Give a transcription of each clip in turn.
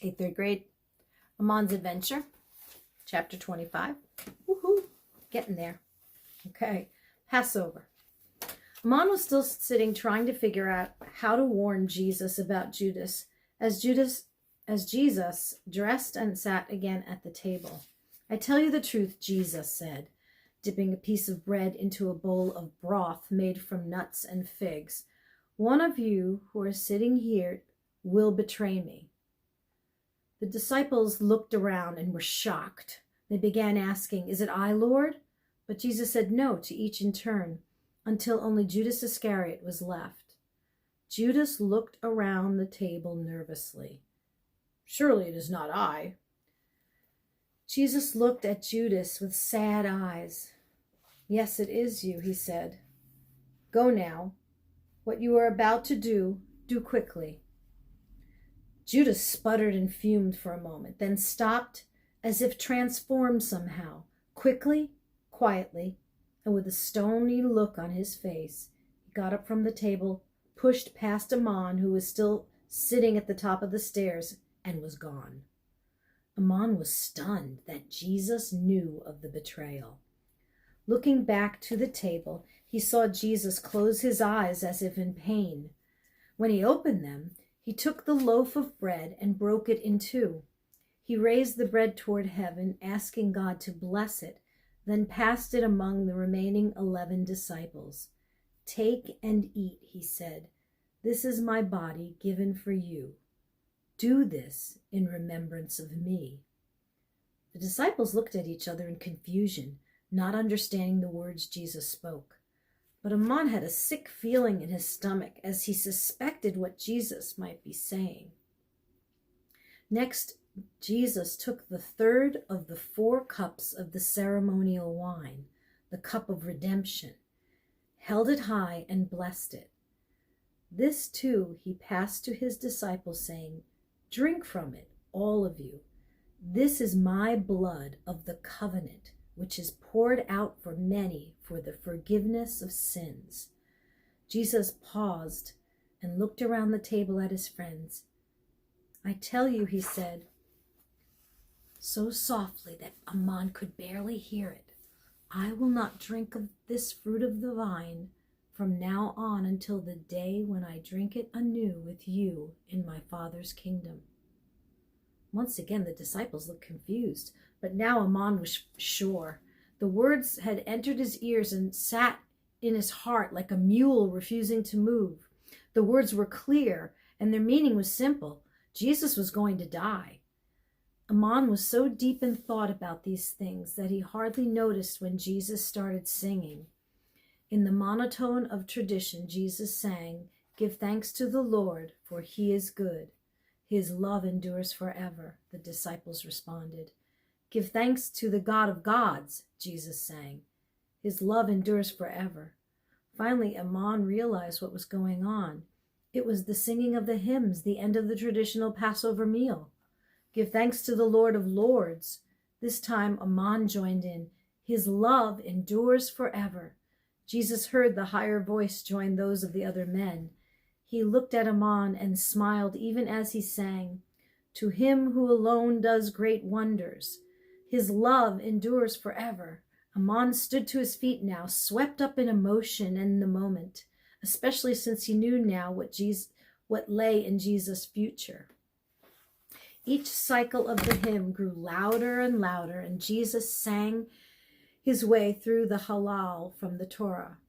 Third grade. Amon's Adventure, chapter 25. Woohoo! Getting there. Okay. Passover. Amon was still sitting trying to figure out how to warn Jesus about Judas as Jesus dressed and sat again at the table. "I tell you the truth," Jesus said, dipping a piece of bread into a bowl of broth made from nuts and figs. "One of you who are sitting here will betray me." The disciples looked around and were shocked. They began asking, "Is it I, Lord?" But Jesus said no to each in turn, until only Judas Iscariot was left. Judas looked around the table nervously. "Surely it is not I." Jesus looked at Judas with sad eyes. "Yes, it is you," he said. "Go now. What you are about to do, do quickly." Judas sputtered and fumed for a moment, then stopped as if transformed somehow. Quickly, quietly, and with a stony look on his face, he got up from the table, pushed past Amon, who was still sitting at the top of the stairs, and was gone. Amon was stunned that Jesus knew of the betrayal. Looking back to the table, he saw Jesus close his eyes as if in pain. When he opened them, he took the loaf of bread and broke it in two. He raised the bread toward heaven, asking God to bless it, then passed it among the remaining 11 disciples. "Take and eat," he said. "This is my body given for you. Do this in remembrance of me." The disciples looked at each other in confusion, not understanding the words Jesus spoke. But Amon had a sick feeling in his stomach as he suspected what Jesus might be saying. Next, Jesus took the third of the 4 cups of the ceremonial wine, the cup of redemption, held it high and blessed it. This too he passed to his disciples, saying, "Drink from it, all of you. This is my blood of the covenant, which is poured out for many for the forgiveness of sins." Jesus paused and looked around the table at his friends. "I tell you," he said, so softly that Amon could barely hear it, "I will not drink of this fruit of the vine from now on until the day when I drink it anew with you in my Father's kingdom." Once again, the disciples looked confused, but now Amon was sure. The words had entered his ears and sat in his heart like a mule refusing to move. The words were clear, and their meaning was simple. Jesus was going to die. Amon was so deep in thought about these things that he hardly noticed when Jesus started singing. In the monotone of tradition, Jesus sang, "Give thanks to the Lord, for he is good. His love endures forever," the disciples responded. "Give thanks to the God of gods," Jesus sang. "His love endures forever." Finally, Amon realized what was going on. It was the singing of the hymns, the end of the traditional Passover meal. "Give thanks to the Lord of Lords." This time, Amon joined in. "His love endures forever." Jesus heard the higher voice join those of the other men. He looked at Amon and smiled even as he sang, "To him who alone does great wonders. His love endures forever." Amon stood to his feet now, swept up in emotion and in the moment, especially since he knew now what lay in Jesus' future. Each cycle of the hymn grew louder and louder, and Jesus sang his way through the Hallel from the Torah.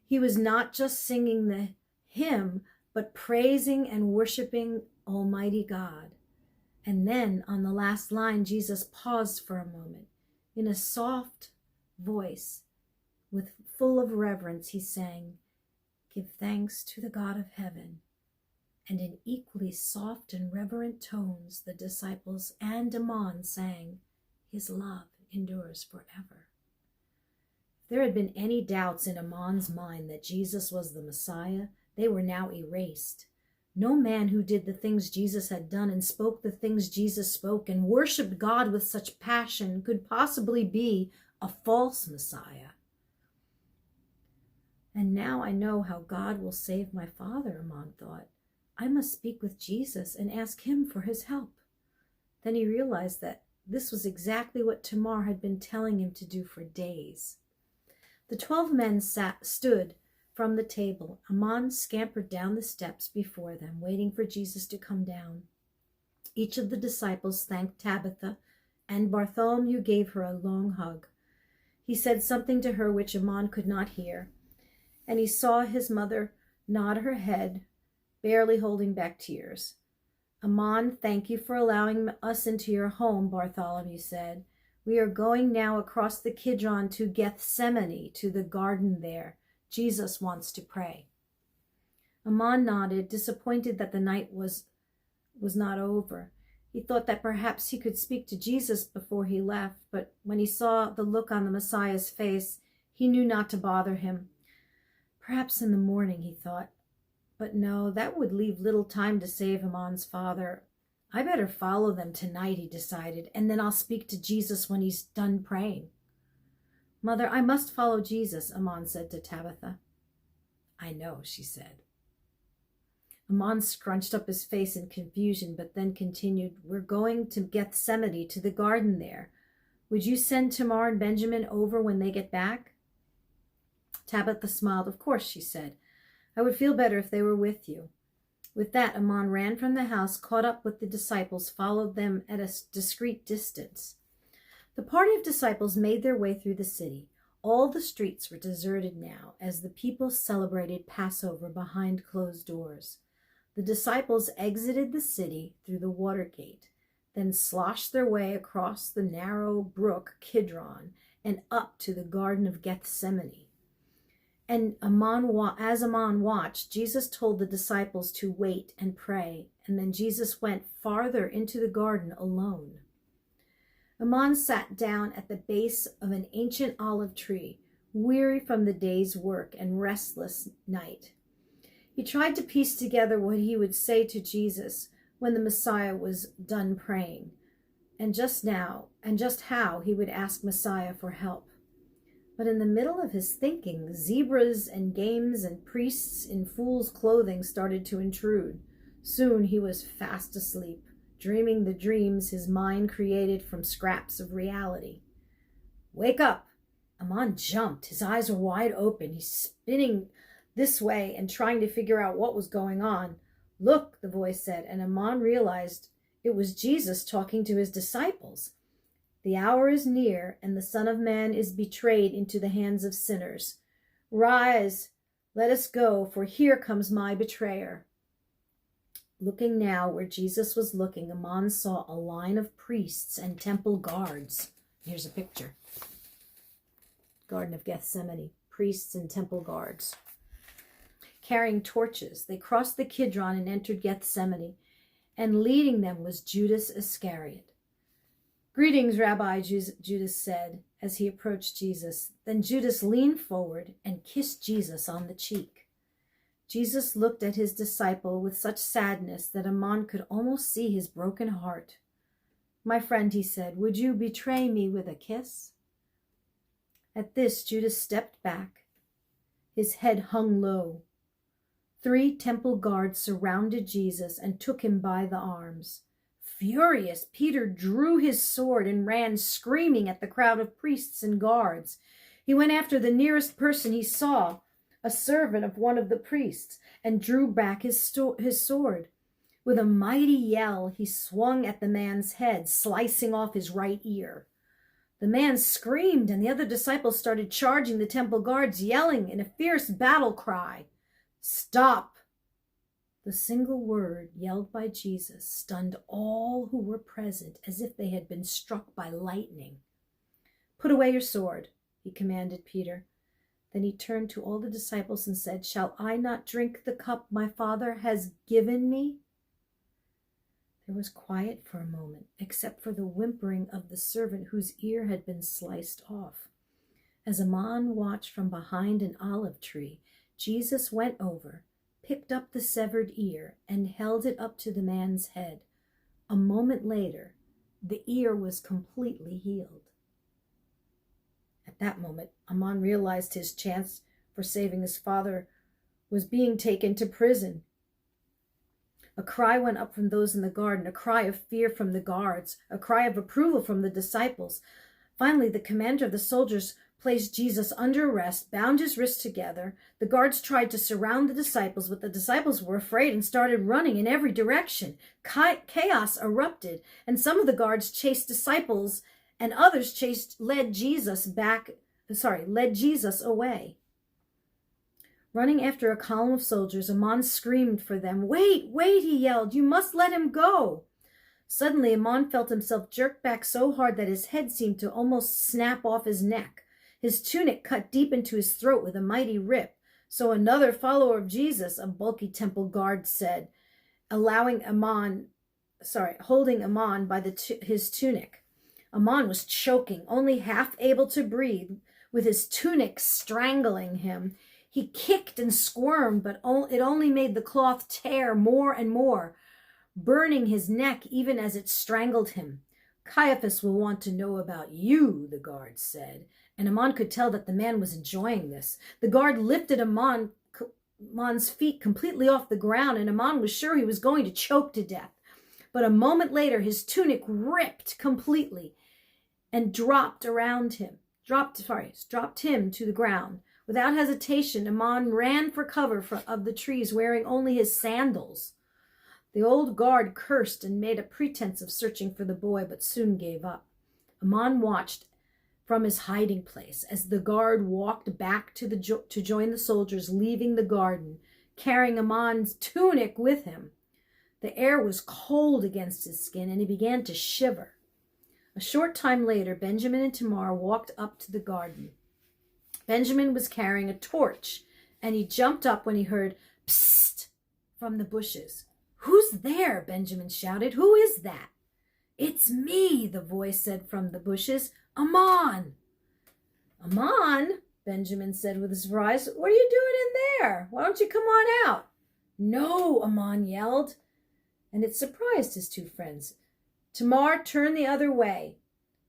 He was not just singing the hymn, but praising and worshiping Almighty God. And then on the last line, Jesus paused for a moment. In a soft voice, full of reverence, he sang, "Give thanks to the God of heaven." And in equally soft and reverent tones, the disciples and Amon sang, "His love endures forever." If there had been any doubts in Amon's mind that Jesus was the Messiah, they were now erased. No man who did the things Jesus had done and spoke the things Jesus spoke and worshiped God with such passion could possibly be a false Messiah. "And now I know how God will save my father," Amon thought. "I must speak with Jesus and ask him for his help." Then he realized that this was exactly what Tamar had been telling him to do for days. The 12 men stood from the table. Amon scampered down the steps before them, waiting for Jesus to come down. Each of the disciples thanked Tabitha, and Bartholomew gave her a long hug. He said something to her which Amon could not hear, and he saw his mother nod her head, barely holding back tears. Amon, thank you for allowing us into your home, Bartholomew said. We are going now across the Kidron to Gethsemane, to the garden there. Jesus wants to pray. Amon nodded, disappointed that the night was not over. He thought that perhaps he could speak to Jesus before he left, but when he saw the look on the Messiah's face, he knew not to bother him. Perhaps in the morning, he thought. But no, that would leave little time to save Amon's father. I better follow them tonight, he decided, and then I'll speak to Jesus when he's done praying. Mother, I must follow Jesus, Amon said to Tabitha. I know, she said. Amon scrunched up his face in confusion, but then continued, We're going to Gethsemane, to the garden there. Would you send Tamar and Benjamin over when they get back? Tabitha smiled. Of course, she said. I would feel better if they were with you. With that, Amon ran from the house, caught up with the disciples, followed them at a discreet distance. The party of disciples made their way through the city. All the streets were deserted now, as the people celebrated Passover behind closed doors. The disciples exited the city through the water gate, then sloshed their way across the narrow brook Kidron and up to the Garden of Gethsemane. And as Amon watched, Jesus told the disciples to wait and pray, and then Jesus went farther into the garden alone. Amon sat down at the base of an ancient olive tree, weary from the day's work and restless night. He tried to piece together what he would say to Jesus when the Messiah was done praying, and just how he would ask Messiah for help. But in the middle of his thinking, zebras and games and priests in fool's clothing started to intrude. Soon he was fast asleep, dreaming the dreams his mind created from scraps of reality. Wake up! Amon jumped. His eyes were wide open. He's spinning this way and trying to figure out what was going on. Look, the voice said, and Amon realized it was Jesus talking to his disciples. The hour is near, and the Son of Man is betrayed into the hands of sinners. Rise, let us go, for here comes my betrayer. Looking now where Jesus was looking, Amon saw a line of priests and temple guards. Here's a picture. Garden of Gethsemane, priests and temple guards. Carrying torches, they crossed the Kidron and entered Gethsemane, and leading them was Judas Iscariot. Greetings, Rabbi, Judas said as he approached Jesus. Then Judas leaned forward and kissed Jesus on the cheek. Jesus looked at his disciple with such sadness that Amon could almost see his broken heart. My friend, he said, would you betray me with a kiss? At this, Judas stepped back. His head hung low. 3 temple guards surrounded Jesus and took him by the arms. Furious, Peter drew his sword and ran screaming at the crowd of priests and guards. He went after the nearest person he saw, a servant of one of the priests, and drew back his sword. With a mighty yell, he swung at the man's head, slicing off his right ear. The man screamed, and the other disciples started charging the temple guards, yelling in a fierce battle cry, "Stop!" The single word yelled by Jesus stunned all who were present as if they had been struck by lightning. Put away your sword, he commanded Peter. Then he turned to all the disciples and said, Shall I not drink the cup my Father has given me? There was quiet for a moment, except for the whimpering of the servant whose ear had been sliced off. As Amon watched from behind an olive tree, Jesus went over, picked up the severed ear, and held it up to the man's head. A moment later, the ear was completely healed. At that moment, Amon realized his chance for saving his father was being taken to prison. A cry went up from those in the garden, a cry of fear from the guards, a cry of approval from the disciples. Finally, the commander of the soldiers placed Jesus under arrest, bound his wrists together. The guards tried to surround the disciples, but the disciples were afraid and started running in every direction. Chaos erupted, and some of the guards chased disciples, and others led Jesus away. Running after a column of soldiers, Amon screamed for them. "Wait, wait," he yelled. "You must let him go." Suddenly, Amon felt himself jerked back so hard that his head seemed to almost snap off his neck. His tunic cut deep into his throat with a mighty rip. "So another follower of Jesus," a bulky temple guard said, holding Amon by his tunic. Amon was choking, only half able to breathe, with his tunic strangling him. He kicked and squirmed, but it only made the cloth tear more and more, burning his neck even as it strangled him. "Caiaphas will want to know about you," the guard said, and Amon could tell that the man was enjoying this. The guard lifted Amon's feet completely off the ground, and Amon was sure he was going to choke to death. But a moment later, his tunic ripped completely and dropped him to the ground. Without hesitation, Amon ran for cover of the trees, wearing only his sandals. The old guard cursed and made a pretense of searching for the boy, but soon gave up. Amon watched from his hiding place as the guard walked back to join the soldiers, leaving the garden, carrying Amon's tunic with him. The air was cold against his skin, and he began to shiver. A short time later, Benjamin and Tamar walked up to the garden. Benjamin was carrying a torch, and he jumped up when he heard "Psst" from the bushes. "Who's there?" Benjamin shouted. "Who is that?" "It's me," the voice said from the bushes. "Amon." "Amon?" Benjamin said with surprise. "What are you doing in there? Why don't you come on out?" "No," Amon yelled, and it surprised his two friends. Tamar turned the other way.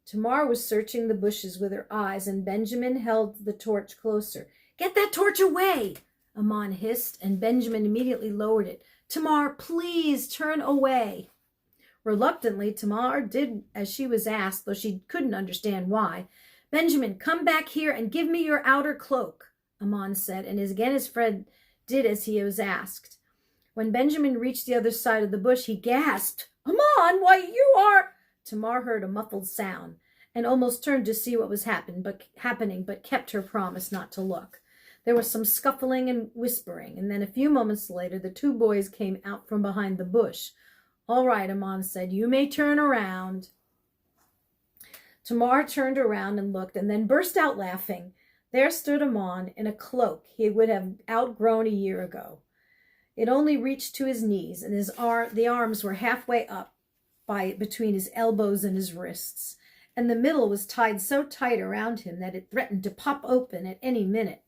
Tamar was searching the bushes with her eyes, and Benjamin held the torch closer. "Get that torch away," Amon hissed, and Benjamin immediately lowered it. "Tamar, please turn away." Reluctantly, Tamar did as she was asked, though she couldn't understand why. "Benjamin, come back here and give me your outer cloak," Amon said, and again his friend did as he was asked. When Benjamin reached the other side of the bush, he gasped, "Amon, why you are—" Tamar heard a muffled sound and almost turned to see what was happening, but kept her promise not to look. There was some scuffling and whispering, and then a few moments later, the two boys came out from behind the bush. "All right," Amon said, "you may turn around." Tamar turned around and looked, and then burst out laughing. There stood Amon in a cloak he would have outgrown a year ago. It only reached to his knees, and the arms were halfway up between his elbows and his wrists, and the middle was tied so tight around him that it threatened to pop open at any minute.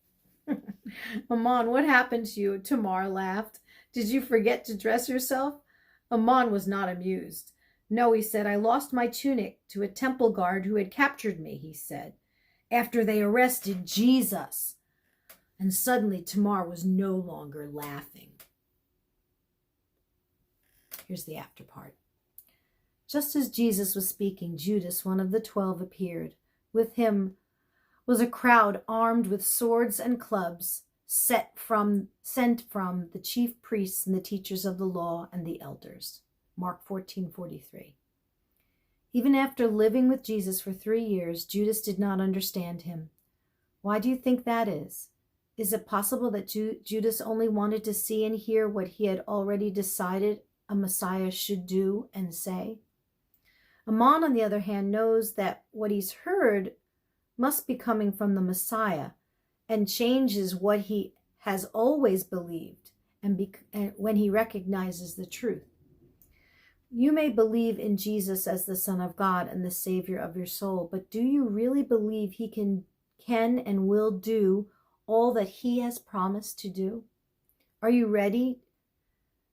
"Amon, what happened to you?" Tamar laughed. "Did you forget to dress yourself?" Amon was not amused. "No," he said, "I lost my tunic to a temple guard who had captured me," he said, "after they arrested Jesus." And suddenly Tamar was no longer laughing. Here's the after part. Just as Jesus was speaking, Judas, one of the 12, appeared. With him was a crowd armed with swords and clubs, sent from the chief priests and the teachers of the law and the elders. Mark 14:43. Even after living with Jesus for 3 years, Judas did not understand him. Why do you think that is? Is it possible that Judas only wanted to see and hear what he had already decided a Messiah should do and say? Amon, on the other hand, knows that what he's heard must be coming from the Messiah, and changes what he has always believed and when he recognizes the truth. You may believe in Jesus as the Son of God and the Savior of your soul, but do you really believe he can and will do all that he has promised to do? Are you ready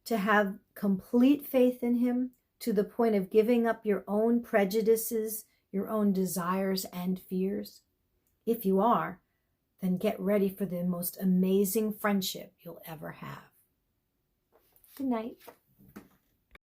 to have complete faith in him to the point of giving up your own prejudices, your own desires and fears? If you are, then get ready for the most amazing friendship you'll ever have. Good night.